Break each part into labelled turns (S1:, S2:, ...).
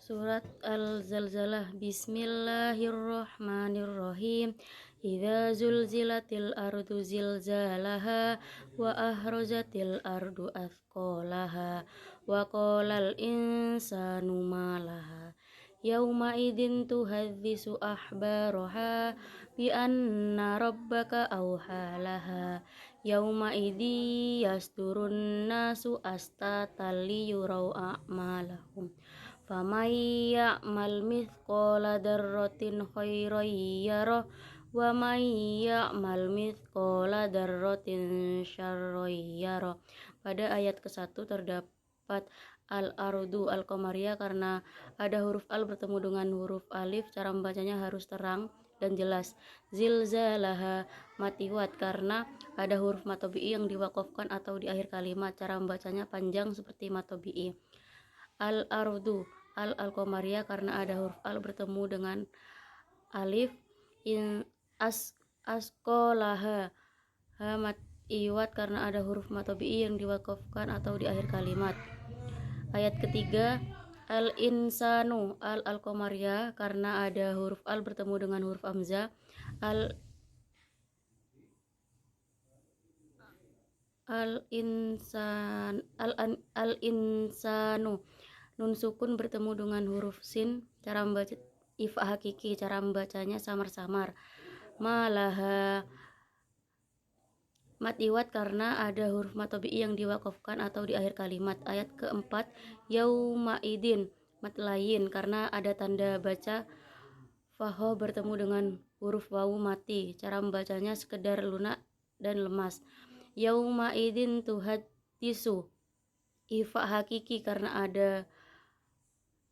S1: Surat Al-Zalzalah. Bismillahirrahmanirrahim. Idza zulzilatil ardu zilzalaha wa ahrajatil ardu athqalaha wa qalal insanu ma laha yauma idzin tuhaddisu ahbaraha bi anna rabbaka awhalaha yauma idzi yasdurun nasu astatan liyurau a'malahum faman ya'mal mithqala dzarratin khairan yarah wa man ya'mal mithqala dzarratin syarran yarah. Pada ayat ke-1 terdapat al-ardu al-qamariyah karena ada huruf al bertemu dengan huruf alif, cara membacanya harus terang dan jelas. Zilzalaha matiwat karena ada huruf matobi'i yang diwakafkan atau di akhir kalimat, cara membacanya panjang seperti matobi'i. Al-ardu al-qamariyah karena ada huruf al bertemu dengan alif. Asqalaha iwat karena ada huruf matobi'i yang diwakafkan atau di akhir kalimat. Ayat ketiga al-insanu al-qamariyah karena ada huruf al bertemu dengan huruf hamzah. Al-insanu nun sukun bertemu dengan huruf sin, cara membaca ifa hakiki, cara membacanya samar-samar. Malaha mat iwat karena ada huruf matobi'i yang diwakafkan atau di akhir kalimat. Ayat keempat yauma idin mat lain karena ada tanda baca faho bertemu dengan huruf wawu mati, cara membacanya sekedar lunak dan lemas. Yauma idin tuhaddisu ifa hakiki karena ada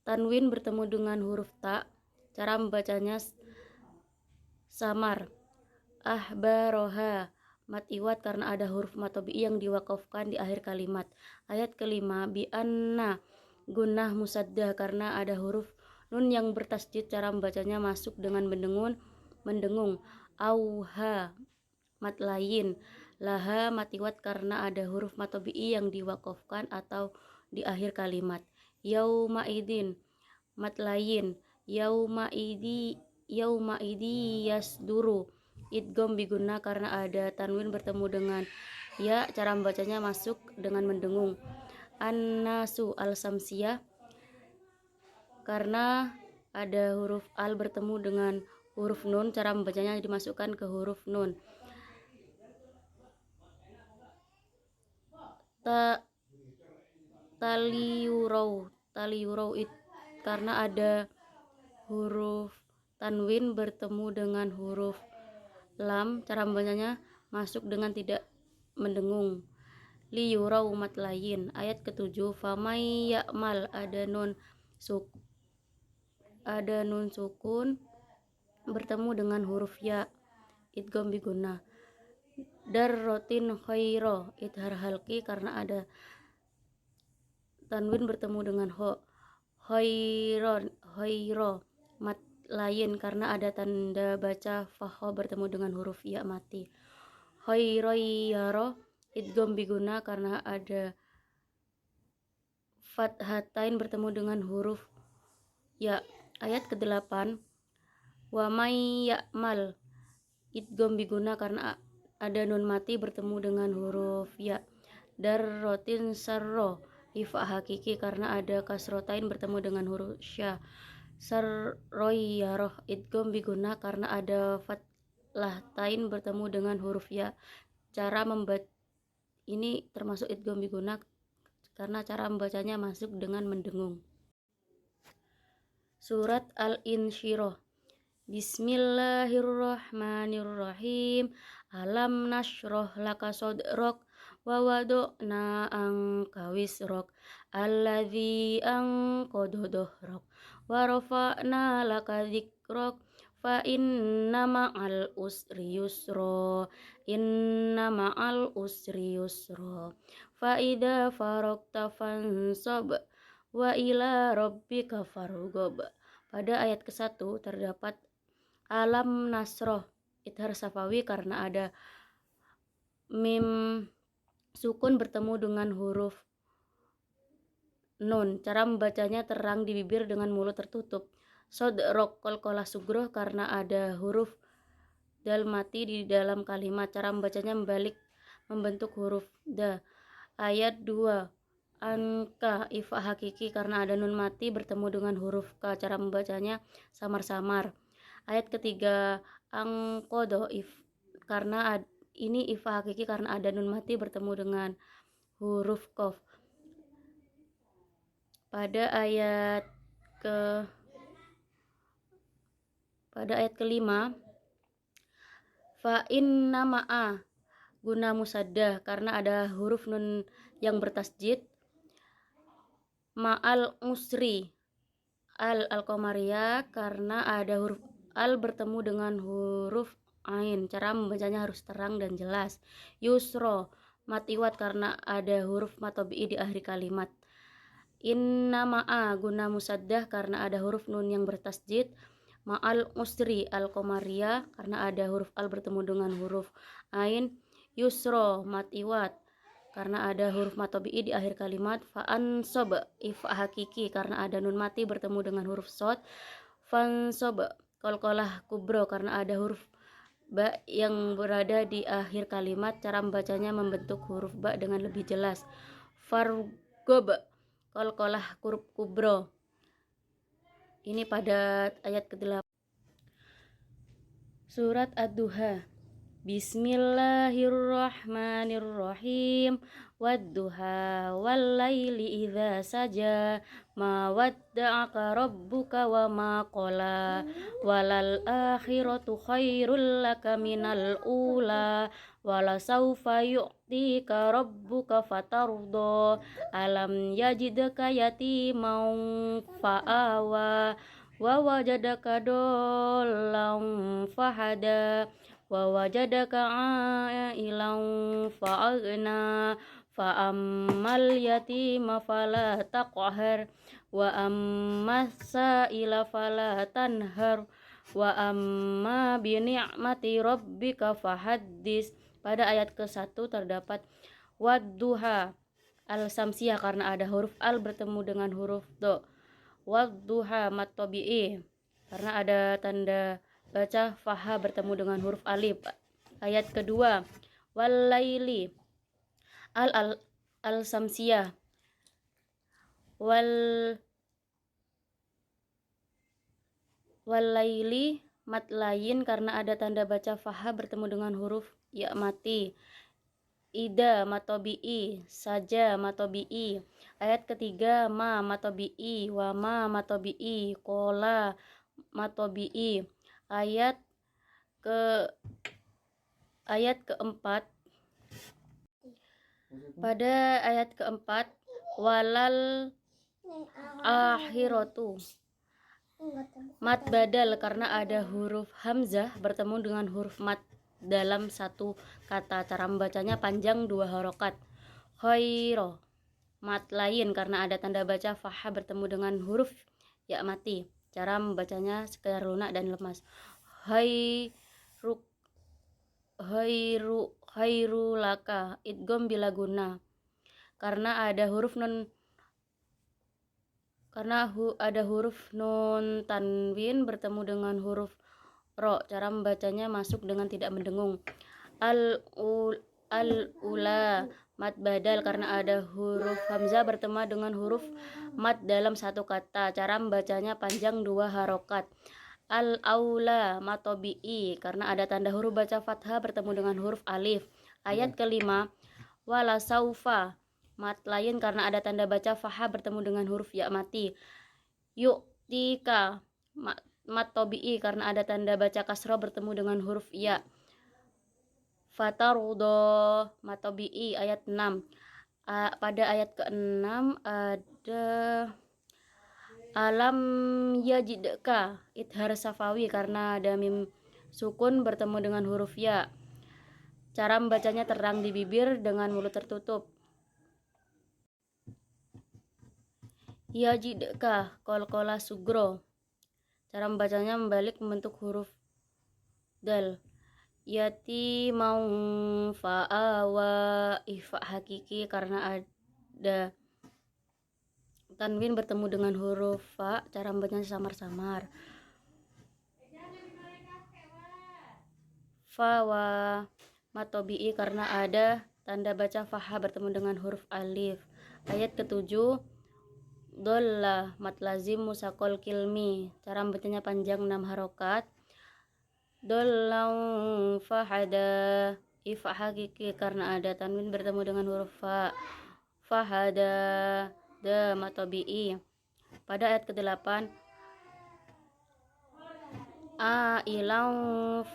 S1: tanwin bertemu dengan huruf ta, cara membacanya samar. Ahbaroha mat iwat karena ada huruf matobi'i yang diwakafkan di akhir kalimat. Ayat kelima bi anna gunnah musaddah karena ada huruf nun yang bertasydid, cara membacanya masuk dengan mendengung. Auha mat lain. Laha mat iwat karena ada huruf matobi'i yang diwakafkan atau di akhir kalimat. Yauma idin mat lain. Yauma idi yasduru idgham biguna karena ada tanwin bertemu dengan ya, cara membacanya masuk dengan mendengung. An-nasu al-samsiyah karena ada huruf al bertemu dengan huruf nun, cara membacanya dimasukkan ke huruf nun. Taliyurau karena ada huruf tanwin bertemu dengan huruf lam, cara membacanya masuk dengan tidak mendengung. Liyurau mat lain. Ayat ketujuh famay ya'mal ada nun sukun bertemu dengan huruf ya, idgham biguna. Darrotin khairo idhar halki karena ada tanwin bertemu dengan ho. Khairo mat lain karena ada tanda baca faho bertemu dengan huruf ya mati. Khairoyaro idgham biguna karena ada fathatain bertemu dengan huruf ya. Ayat ke-8 wa may ya'mal idgham biguna karena ada nun mati bertemu dengan huruf ya. Darrotin sarro ifa hakiki karena ada kasrotain bertemu dengan huruf sya. Sarroyaroh idgham biguna karena ada fathahtain bertemu dengan huruf ya, cara membaca ini termasuk idgham biguna karena cara membacanya masuk dengan mendengung. Surat Al-Insyirah. Bismillahirrahmanirrahim. Alam nasroh laka sodrok wa wadu'na anka wisrok alladzi anqadha dhahrok wa rafa'na laka dzikrok fa inna ma'al usri yusra fa idza faragta fansab wa ila rabbika farghab. Pada ayat ke-1 terdapat alam nasroh idhar safawi karena ada mim sukun bertemu dengan huruf nun. Cara membacanya terang di bibir dengan mulut tertutup. Sod rok qalqalah sugro karena ada huruf dal mati di dalam kalimat. Cara membacanya membentuk huruf da. Ayat 2. Angka ifa hakiki karena ada nun mati bertemu dengan huruf ka. Cara membacanya samar-samar. Ayat ketiga. Angkodo karena ini ifa hakiki karena ada nun mati bertemu dengan huruf kof. Pada ayat kelima, fa inna ma'a guna musaddah karena ada huruf nun yang bertasjid. Ma'al usri al-qamariyah karena ada huruf al bertemu dengan huruf ain. Cara membacanya harus terang dan jelas. Yusro matiwat karena ada huruf matobi'i di akhir kalimat. Inna ma'a guna musaddah karena ada huruf nun yang bertasjid. Ma'al usri al-qamariyah karena ada huruf al bertemu dengan huruf ain. Yusro matiwat karena ada huruf matobi'i di akhir kalimat. Fa'ansob ifa hakiki karena ada nun mati bertemu dengan huruf sod. Fansob qalqalah kubro karena ada huruf ba yang berada di akhir kalimat. Cara membacanya membentuk huruf ba dengan lebih jelas. Fargob qalqalah kubro. Ini pada ayat ke-8. Surat Ad-Duha. Bismillahirrahmanirrahim. Wadduha wallaili idza saja ma wadda'aka rabbuka wa ma qala walal akhiratu khairul laka minal ula wala sawfa yu'tika rabbuka fatardo alam yajidka yatiman fa'awa wa wajadaka dollan fahada wa wajadaka ailan fa'agna fa'ammal yatima fala taqhar wa ammas sa'ila fala tanhar wa amma bi ni'mati rabbika fahaddis. Pada ayat ke-1 terdapat wadduha al-samsiyah karena ada huruf al bertemu dengan huruf do. Wadduha matobi'i karena ada tanda baca faha bertemu dengan huruf alif. Ayat kedua wallaili al-samsiyah wallaili matlayin karena ada tanda baca faha bertemu dengan huruf ya mati. Ida matobi'i saja matobi'i. Ayat ketiga ma matobi'i wa ma matobi'i kola matobi'i. Ayat keempat. Pada ayat keempat walal akhiratu mat badal karena ada huruf hamzah bertemu dengan huruf mat dalam satu kata. Cara membacanya panjang 2 harokat. Khairo mat lain karena ada tanda baca faha bertemu dengan huruf ya mati. Cara membacanya sekedar lunak dan lemas. Khairu laka idgham bila guna karena ada huruf nun tanwin bertemu dengan huruf ro. Cara membacanya masuk dengan tidak mendengung. Al-ula mat badal karena ada huruf hamzah bertemu dengan huruf mat dalam satu kata. Cara membacanya panjang 2 harokat. Al-aula matobi'i karena ada tanda huruf baca fathah bertemu dengan huruf alif. Ayat kelima wala saufa mat lain karena ada tanda baca faha bertemu dengan huruf ya mati. Yu'tika matobi'i karena ada tanda baca kasroh bertemu dengan huruf ya. Fatarudo matobi'i. Ayat 6. Pada ayat ke-6 ada alam yajidka idhar safawi karena ada mim sukun bertemu dengan huruf ya. Cara membacanya terang di bibir dengan mulut tertutup. Yajidka qalqalah sugro. Cara membacanya membalik membentuk huruf dal. Yati mau fa'awa ifa hakiki karena ada tanwin bertemu dengan huruf fa, cara membacanya samar-samar. Fa wa matobi'i karena ada tanda baca faha bertemu dengan huruf alif. Ayat ketujuh, dolla mat lazim musakol kilmi, cara membacanya panjang 6 harokat. Dollau fahada, ifa hakiki karena ada tanwin bertemu dengan huruf fa. Fahada da matobi'i. Pada ayat ke-8, a ilang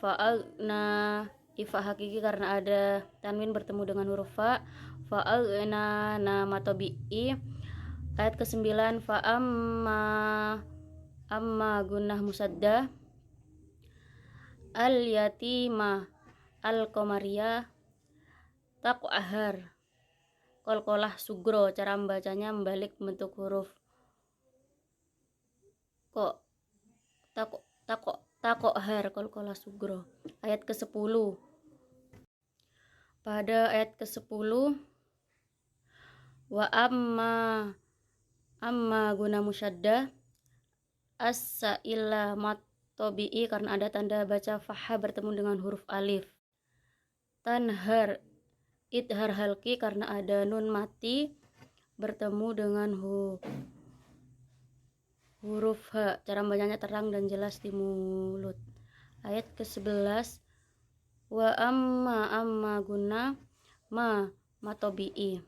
S1: fa'agna, ifa hakiki karena ada tanwin bertemu dengan huruf fa. Fa'agna na matobi'i. Ayat ke-9, fa'amma gunnah musaddah. Al yatima al qamariyah taqahar, kolkolah sugro, cara membacanya membalik bentuk huruf kok, takohar, kolkolah sugro. Ayat ke-10. Pada ayat ke-10, wa amma guna musyaddah asa illa matobi'i karena ada tanda baca faha bertemu dengan huruf alif. Tanhar idhar halki karena ada nun mati bertemu dengan huruf ha, cara bacanya terang dan jelas di mulut. Ayat ke-11, wa amma guna matobi'i.